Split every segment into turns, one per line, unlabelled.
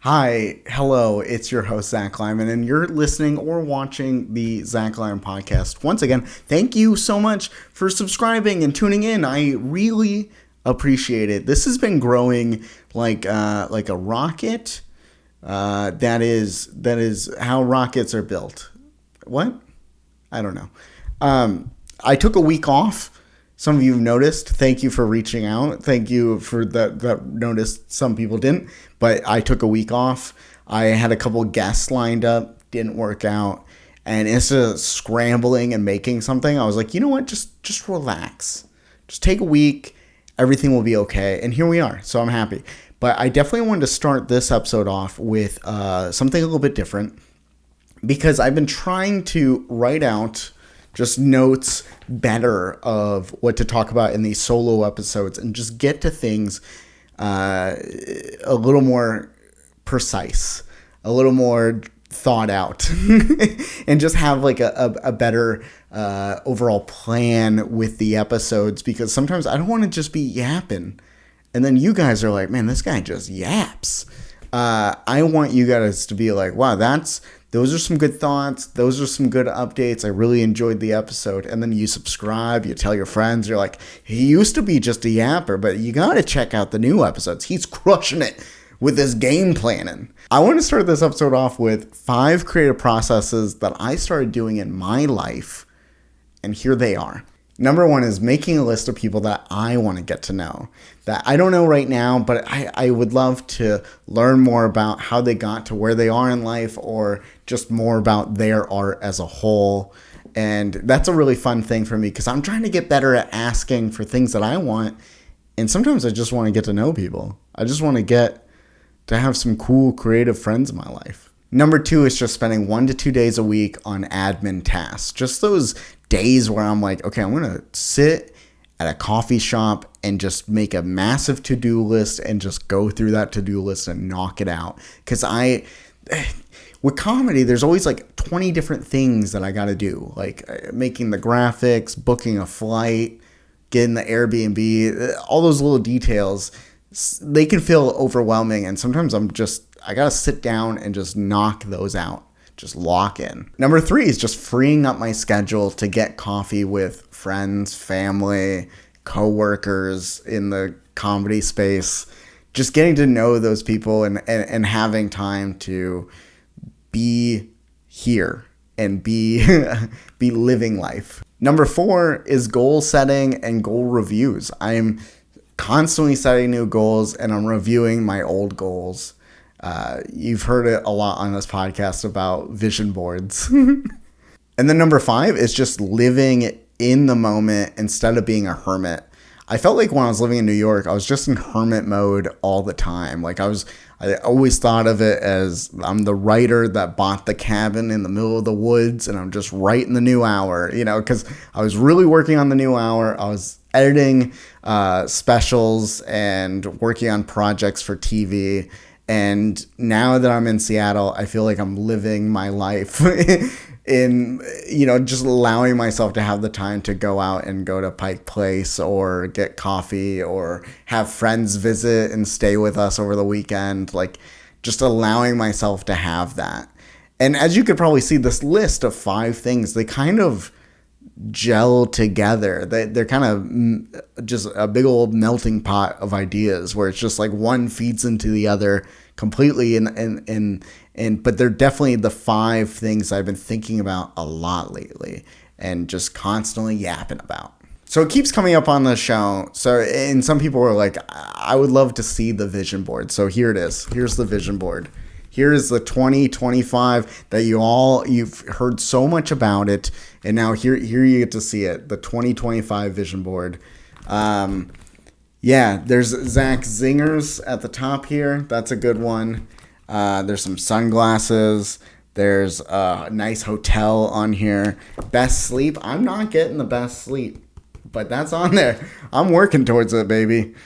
Hi, hello, it's your host, Zack Lyman, and you're listening or watching the Zack Lyman Podcast. Once again, thank you so much for subscribing and tuning in. I really appreciate it. This has been growing like a rocket. That is how rockets are built. What? I don't know. I took a week off. Some of you have noticed. Thank you for reaching out. Thank you for that noticed. Some people didn't, but I took a week off. I had a couple guests lined up, didn't work out. And instead of scrambling and making something, I was like, you know what? Just relax. Just take a week. Everything will be okay. And here we are. So I'm happy. But I definitely wanted to start this episode off with something a little bit different because I've been trying to write out just notes better of what to talk about in these solo episodes and just get to things a little more precise, a little more thought out, and just have like a better overall plan with the episodes, because sometimes I don't want to just be yapping. And then you guys are like, man, this guy just yaps. I want you guys to be like, wow, those are some good thoughts. Those are some good updates. I really enjoyed the episode. And then you subscribe, you tell your friends, you're like, he used to be just a yapper, but you got to check out the new episodes. He's crushing it with his game planning. I want to start this episode off with 5 creative processes that I started doing in my life. And here they are. Number 1 is making a list of people that I want to get to know, that I don't know right now, but I would love to learn more about how they got to where they are in life, or just more about their art as a whole. And that's a really fun thing for me because I'm trying to get better at asking for things that I want. And sometimes I just want to get to know people. I just want to get to have some cool, creative friends in my life. Number 2 is just spending 1 to 2 days a week on admin tasks. Just those days where I'm like, okay, I'm going to sit at a coffee shop and just make a massive to-do list and just go through that to-do list and knock it out. Because with comedy, there's always like 20 different things that I got to do. Like making the graphics, booking a flight, getting the Airbnb, all those little details, they can feel overwhelming. And sometimes I got to sit down and just knock those out. Just lock in. Number 3 is just freeing up my schedule to get coffee with friends, family, coworkers in the comedy space. Just getting to know those people and having time to be here and be living life. Number 4 is goal setting and goal reviews. I'm constantly setting new goals and I'm reviewing my old goals. You've heard it a lot on this podcast about vision boards. And then number 5 is just living in the moment instead of being a hermit. I felt like when I was living in New York, I was just in hermit mode all the time. Like I always thought of it as I'm the writer that bought the cabin in the middle of the woods and I'm just writing the new hour, because I was really working on the new hour. I was editing specials and working on projects for TV. And now that I'm in Seattle, I feel like I'm living my life in, just allowing myself to have the time to go out and go to Pike Place or get coffee or have friends visit and stay with us over the weekend. Like just allowing myself to have that. And as you could probably see, this list of 5 things, they kind of gel together. They're kind of just a big old melting pot of ideas where it's just like one feeds into the other completely, but they're definitely the 5 things I've been thinking about a lot lately and just constantly yapping about. So it keeps coming up on the show. And some people are like, I would love to see the vision board. So here it is. Here's the vision board. Here is the 2025 that you've heard so much about it, and now here you get to see it, the 2025 vision board. There's Zach Zingers at the top here. That's a good one. There's some sunglasses. There's a nice hotel on here. Best sleep. I'm not getting the best sleep, but that's on there. I'm working towards it, baby.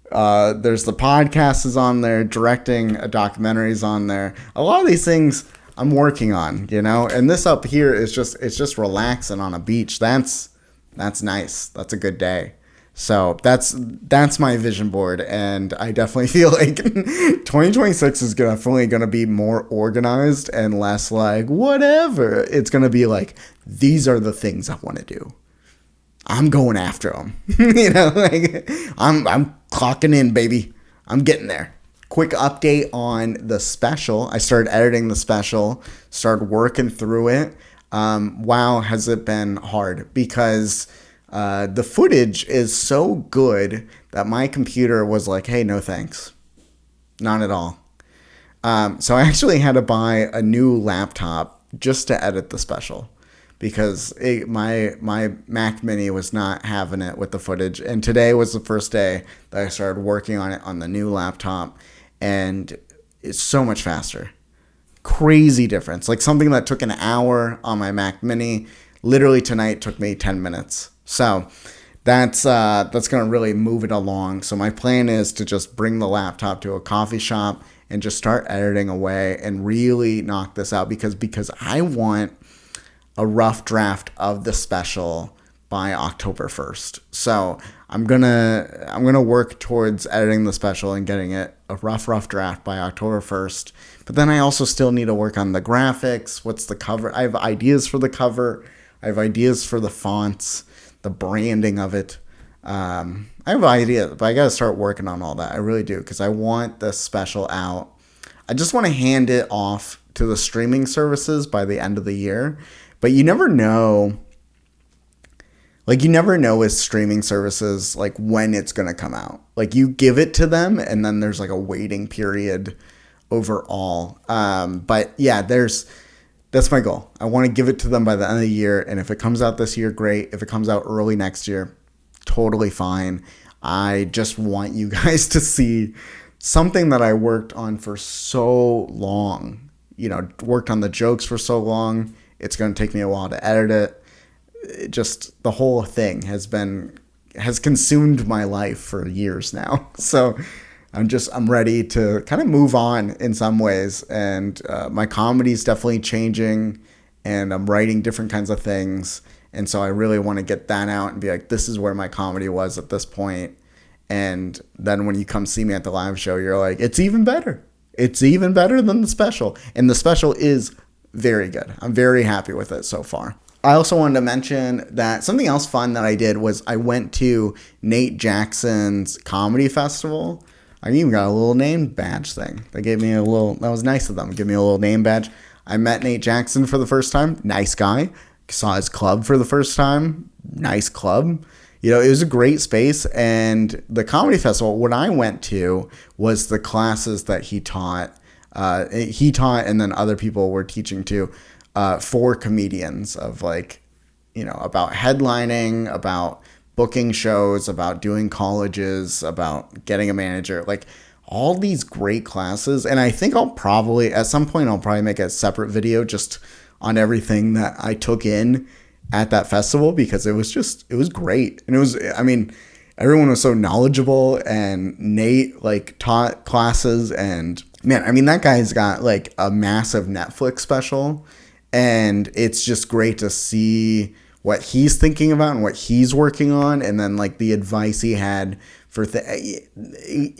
There's the podcast is on there, directing a documentary is on there. A lot of these things I'm working on, and this up here is just relaxing on a beach. That's nice. That's a good day. So that's my vision board, and I definitely feel like 2026 is definitely going to be more organized and less like whatever. It's going to be like, these are the things I want to do. I'm going after them. Like I'm clocking in, baby. I'm getting there. Quick update on the special. I started editing the special, started working through it. Wow, has it been hard, because the footage is so good that my computer was like, hey, no thanks. Not at all. So I actually had to buy a new laptop just to edit the special, because my Mac Mini was not having it with the footage. And today was the first day that I started working on it on the new laptop, and it's so much faster. Crazy difference. Like something that took an hour on my Mac Mini, literally tonight took me 10 minutes. So that's going to really move it along. So my plan is to just bring the laptop to a coffee shop and just start editing away and really knock this out, because I want a rough draft of the special by October 1st. So I'm gonna work towards editing the special and getting it a rough draft by October 1st. But then I also still need to work on the graphics. What's the cover? I have ideas for the cover. I have ideas for the fonts, the branding of it. I have ideas, but I got to start working on all that. I really do, because I want the special out. I just want to hand it off to the streaming services by the end of the year. But you never know. Like, you never know with streaming services, like, when it's going to come out. Like, you give it to them, and then there's, like, a waiting period overall. But, yeah, that's my goal. I want to give it to them by the end of the year, and if it comes out this year, great. If it comes out early next year, totally fine. I just want you guys to see something that I worked on for so long. Worked on the jokes for so long. It's going to take me a while to edit it. Just the whole thing has consumed my life for years now. So I'm ready to kind of move on in some ways. And my comedy is definitely changing, and I'm writing different kinds of things. And so I really want to get that out and be like, this is where my comedy was at this point. And then when you come see me at the live show, you're like, it's even better. It's even better than the special. And the special is very good. I'm very happy with it so far. I also wanted to mention that something else fun that I did was I went to Nate Jackson's comedy festival. I even got a little name badge thing. They gave me that was nice of them. Give me a little name badge. I met Nate Jackson for the first time. Nice guy. Saw his club for the first time. Nice club. It was a great space. And the comedy festival, what I went to was the classes that he taught. And then other people were teaching too. For comedians of about headlining, about booking shows, about doing colleges, about getting a manager, like all these great classes. And I think at some point I'll probably make a separate video just on everything that I took in at that festival, because it was great. And everyone was so knowledgeable, and Nate taught classes, and man, that guy's got a massive Netflix special. And it's just great to see what he's thinking about and what he's working on. And then the advice he had for, and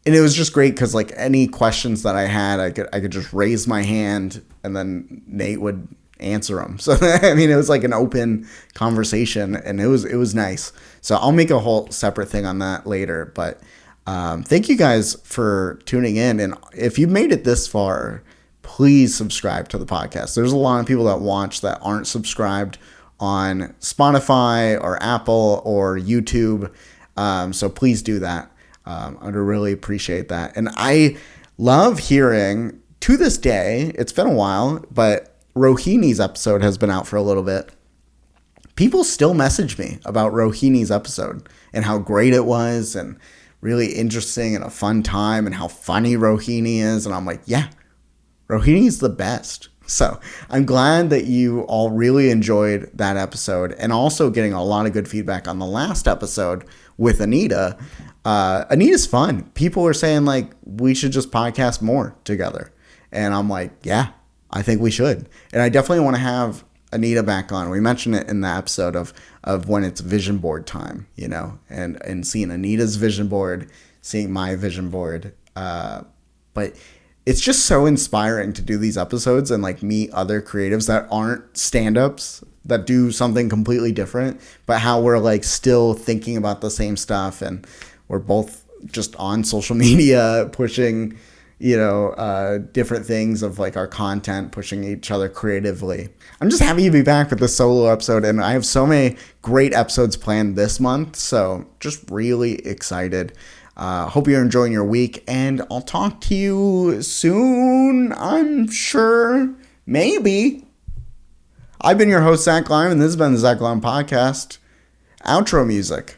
it was just great because any questions that I had, I could just raise my hand and then Nate would answer them. So, it was an open conversation, and it was nice. So I'll make a whole separate thing on that later. But thank you guys for tuning in. And if you made it this far, please subscribe to the podcast. There's a lot of people that watch that aren't subscribed on Spotify or Apple or YouTube. So please do that. I'd really appreciate that. And I love hearing, to this day, it's been a while, but Rohini's episode has been out for a little bit. People still message me about Rohini's episode and how great it was and really interesting and a fun time and how funny Rohini is. And I'm like, yeah, Rohini's the best. So I'm glad that you all really enjoyed that episode, and also getting a lot of good feedback on the last episode with Anita. Anita's fun. People are saying we should just podcast more together. And I'm like, yeah, I think we should. And I definitely want to have Anita back on. We mentioned it in the episode of when it's vision board time, you know, and seeing Anita's vision board, seeing my vision board. But it's just so inspiring to do these episodes and like meet other creatives that aren't stand-ups, that do something completely different, but how we're like still thinking about the same stuff, and we're both just on social media pushing, you know, different things of like our content, pushing each other creatively. I'm just happy to be back with this solo episode, and I have so many great episodes planned this month, so just really excited. Hope you're enjoying your week, and I'll talk to you soon, I'm sure. Maybe. I've been your host, Zack Lyman, and this has been the Zack Lyman Podcast. Outro music.